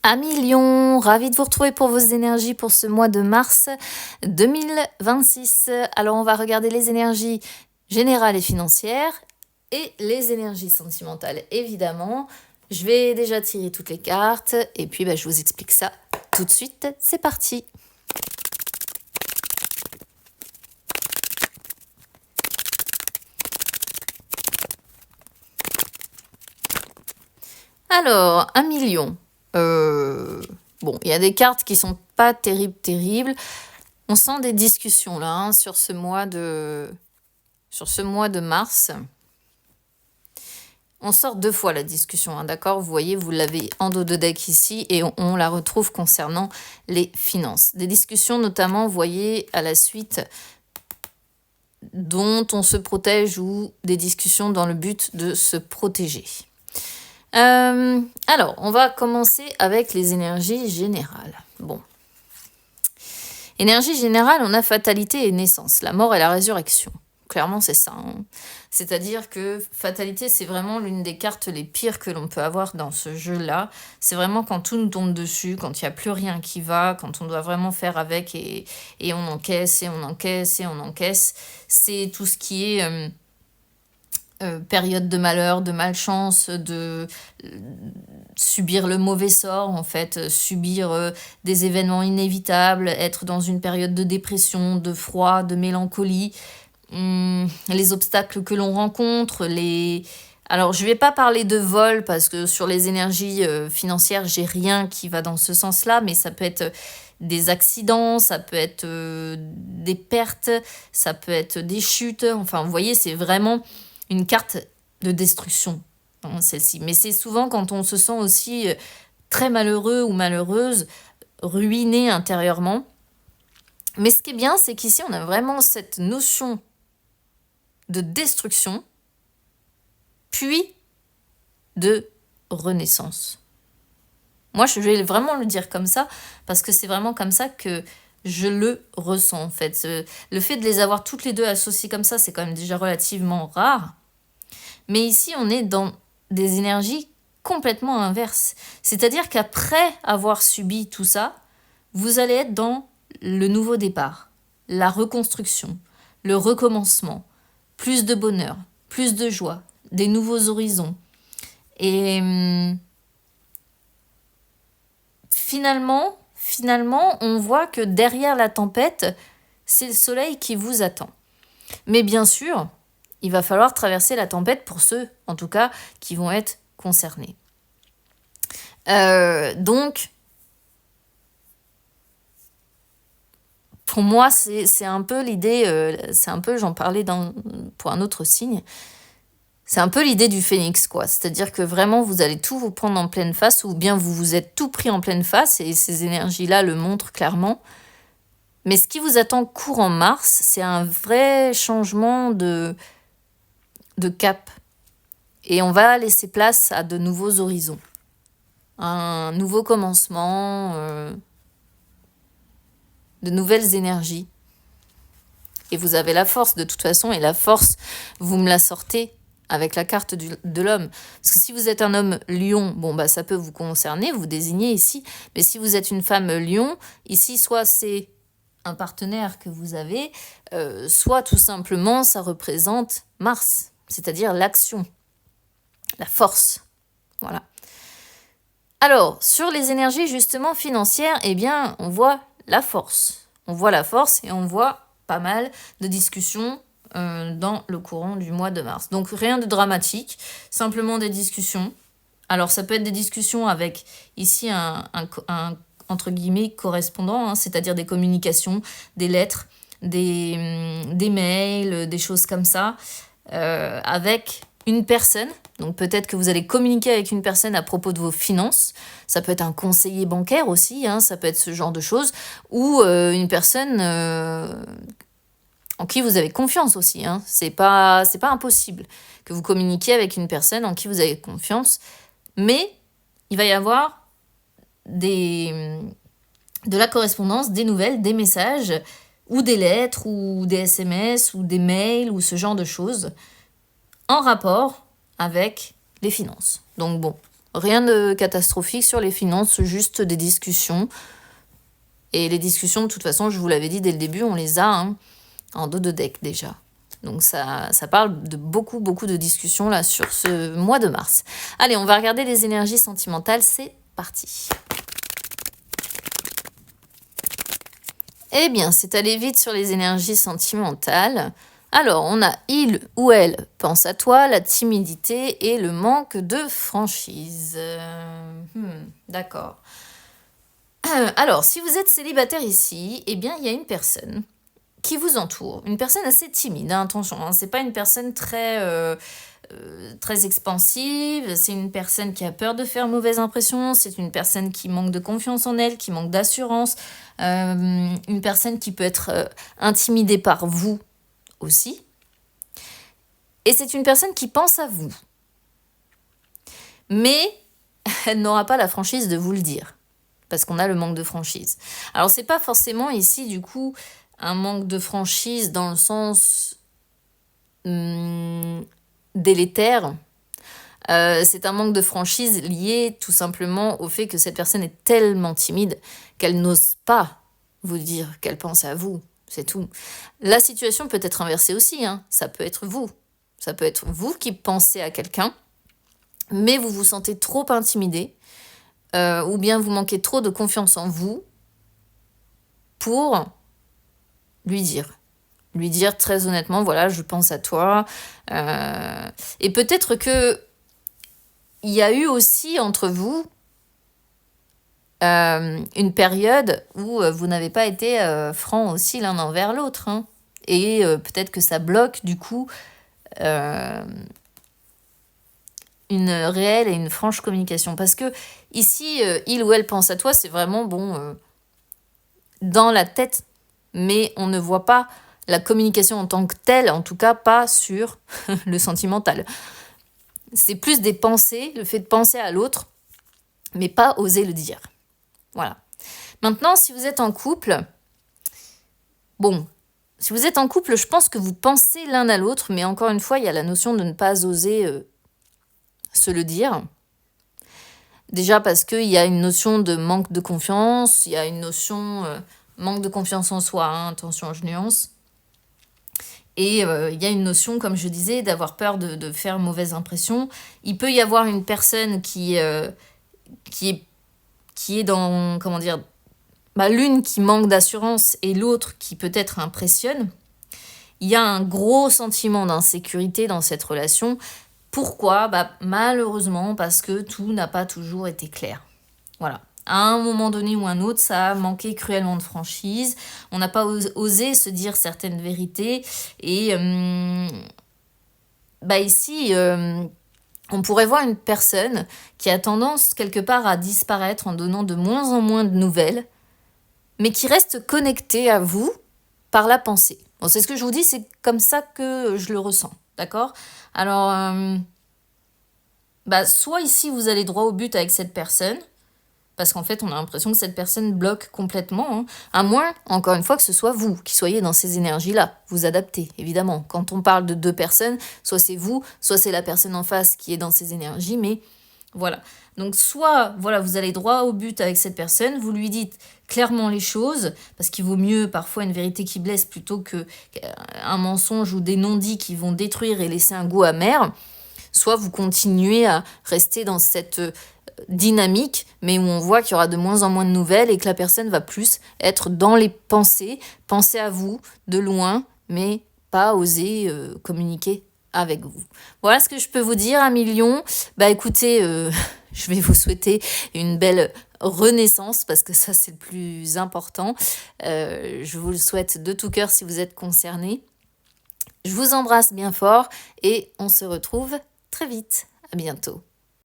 Amis Lion, ravi de vous retrouver pour vos énergies pour ce mois de mars 2026. Alors on va regarder les énergies générales et financières et les énergies sentimentales évidemment. Je vais déjà tirer toutes les cartes et puis je vous explique ça tout de suite. C'est parti. Alors, 1 million. Bon, il y a des cartes qui sont pas terribles. On sent des discussions là sur ce mois de mars. On sort 2 fois la discussion, d'accord? Vous voyez, vous l'avez en dos de deck ici et on la retrouve concernant les finances. Des discussions notamment, vous voyez, à la suite dont on se protège ou des discussions dans le but de se protéger. Alors, on va commencer avec les énergies générales. Bon. Énergie générale, on a fatalité et naissance, la mort et la résurrection. Clairement, c'est ça. C'est-à-dire que fatalité, c'est vraiment l'une des cartes les pires que l'on peut avoir dans ce jeu-là. C'est vraiment quand tout nous tombe dessus, quand il n'y a plus rien qui va, quand on doit vraiment faire avec et on encaisse et on encaisse et on encaisse. C'est tout ce qui est... période de malheur, de malchance, de subir le mauvais sort, en fait, subir des événements inévitables, être dans une période de dépression, de froid, de mélancolie, les obstacles que l'on rencontre, Alors, je ne vais pas parler de vol, parce que sur les énergies financières, j'ai rien qui va dans ce sens-là, mais ça peut être des accidents, ça peut être des pertes, ça peut être des chutes, enfin, vous voyez, c'est vraiment... une carte de destruction, celle-ci. Mais c'est souvent quand on se sent aussi très malheureux ou malheureuse, ruiné intérieurement. Mais ce qui est bien, c'est qu'ici, on a vraiment cette notion de destruction, puis de renaissance. Moi, je vais vraiment le dire comme ça, parce que c'est vraiment comme ça que je le ressens, en fait. Le fait de les avoir toutes les deux associées comme ça, c'est quand même déjà relativement rare. Mais ici, on est dans des énergies complètement inverses. C'est-à-dire qu'après avoir subi tout ça, vous allez être dans le nouveau départ, la reconstruction, le recommencement, plus de bonheur, plus de joie, des nouveaux horizons. Et finalement, on voit que derrière la tempête, c'est le soleil qui vous attend. Mais bien sûr, il va falloir traverser la tempête pour ceux, en tout cas, qui vont être concernés. Donc, pour moi, c'est un peu l'idée, j'en parlais pour un autre signe, c'est un peu l'idée du phénix, quoi. C'est-à-dire que vraiment, vous allez tout vous prendre en pleine face, ou bien vous vous êtes tout pris en pleine face, et ces énergies-là le montrent clairement. Mais ce qui vous attend courant mars, c'est un vrai changement de cap. Et on va laisser place à de nouveaux horizons. Un nouveau commencement, de nouvelles énergies. Et vous avez la force de toute façon, et la force, vous me la sortez avec la carte de l'homme. Parce que si vous êtes un homme lion, ça peut vous concerner, vous désignez ici. Mais si vous êtes une femme lion, ici, soit c'est un partenaire que vous avez, soit tout simplement, ça représente Mars, c'est-à-dire l'action, la force. Voilà. Alors, sur les énergies justement financières, on voit la force. On voit la force et on voit pas mal de discussions dans le courant du mois de mars. Donc, rien de dramatique, simplement des discussions. Alors, ça peut être des discussions avec, ici, un entre guillemets, correspondant, c'est-à-dire des communications, des lettres, des mails, des choses comme ça, avec une personne. Donc peut-être que vous allez communiquer avec une personne à propos de vos finances. Ça peut être un conseiller bancaire aussi, ça peut être ce genre de choses. Ou une personne en qui vous avez confiance aussi. C'est pas impossible que vous communiquiez avec une personne en qui vous avez confiance. Mais il va y avoir de la correspondance, des nouvelles, des messages, ou des lettres, ou des SMS, ou des mails, ou ce genre de choses, en rapport avec les finances. Donc bon, Rien de catastrophique sur les finances, juste des discussions. Et les discussions, de toute façon, je vous l'avais dit dès le début, on les a en dos de deck déjà. Donc ça parle de beaucoup de discussions là sur ce mois de mars. Allez, on va regarder les énergies sentimentales, c'est parti. Eh bien, c'est allé vite sur les énergies sentimentales. Alors, on a il ou elle pense à toi, la timidité et le manque de franchise. D'accord. Alors, si vous êtes célibataire ici, eh bien, il y a une personne qui vous entoure, une personne assez timide, attention, c'est pas une personne très expansive, c'est une personne qui a peur de faire mauvaise impression, c'est une personne qui manque de confiance en elle, qui manque d'assurance, une personne qui peut être intimidée par vous aussi. Et c'est une personne qui pense à vous. Mais elle n'aura pas la franchise de vous le dire. Parce qu'on a le manque de franchise. Alors, c'est pas forcément ici, du coup, un manque de franchise dans le sens délétère. C'est un manque de franchise lié tout simplement au fait que cette personne est tellement timide qu'elle n'ose pas vous dire qu'elle pense à vous. C'est tout. La situation peut être inversée aussi. Ça peut être vous. Ça peut être vous qui pensez à quelqu'un, mais vous vous sentez trop intimidé. Ou bien vous manquez trop de confiance en vous pour lui dire très honnêtement, voilà, je pense à toi. Et peut-être que il y a eu aussi entre vous une période où vous n'avez pas été francs aussi l'un envers l'autre. Et peut-être que ça bloque du coup une réelle et une franche communication. Parce que ici, il ou elle pense à toi, c'est vraiment dans la tête, mais on ne voit pas la communication en tant que telle, en tout cas pas sur le sentimental. C'est plus des pensées, le fait de penser à l'autre, mais pas oser le dire. Voilà. Maintenant, si vous êtes en couple, je pense que vous pensez l'un à l'autre, mais encore une fois, il y a la notion de ne pas oser se le dire. Déjà parce qu'il y a une notion de manque de confiance, il y a une notion manque de confiance en soi, attention, je nuance. Et il y a une notion, comme je disais, d'avoir peur de faire mauvaise impression. Il peut y avoir une personne qui est dans, comment dire, l'une qui manque d'assurance et l'autre qui peut-être impressionne. Il y a un gros sentiment d'insécurité dans cette relation. Pourquoi ? Malheureusement, parce que tout n'a pas toujours été clair. Voilà. À un moment donné ou un autre, ça a manqué cruellement de franchise. On n'a pas osé se dire certaines vérités. Et ici, on pourrait voir une personne qui a tendance quelque part à disparaître en donnant de moins en moins de nouvelles, mais qui reste connectée à vous par la pensée. Bon, c'est ce que je vous dis, c'est comme ça que je le ressens. D'accord ? Alors, soit ici, vous allez droit au but avec cette personne, parce qu'en fait, on a l'impression que cette personne bloque complètement, à moins, encore une fois, que ce soit vous qui soyez dans ces énergies-là. Vous adaptez, évidemment. Quand on parle de deux personnes, soit c'est vous, soit c'est la personne en face qui est dans ces énergies, mais voilà. Donc, soit, voilà, vous allez droit au but avec cette personne, vous lui dites clairement les choses, parce qu'il vaut mieux parfois une vérité qui blesse plutôt qu'un mensonge ou des non-dits qui vont détruire et laisser un goût amer. Soit vous continuez à rester dans cette dynamique, mais où on voit qu'il y aura de moins en moins de nouvelles et que la personne va plus être dans les pensées, penser à vous de loin, mais pas oser communiquer avec vous. Voilà ce que je peux vous dire, un million. Écoutez, je vais vous souhaiter une belle renaissance, parce que ça, c'est le plus important. Je vous le souhaite de tout cœur si vous êtes concernés. Je vous embrasse bien fort et on se retrouve très vite. À bientôt.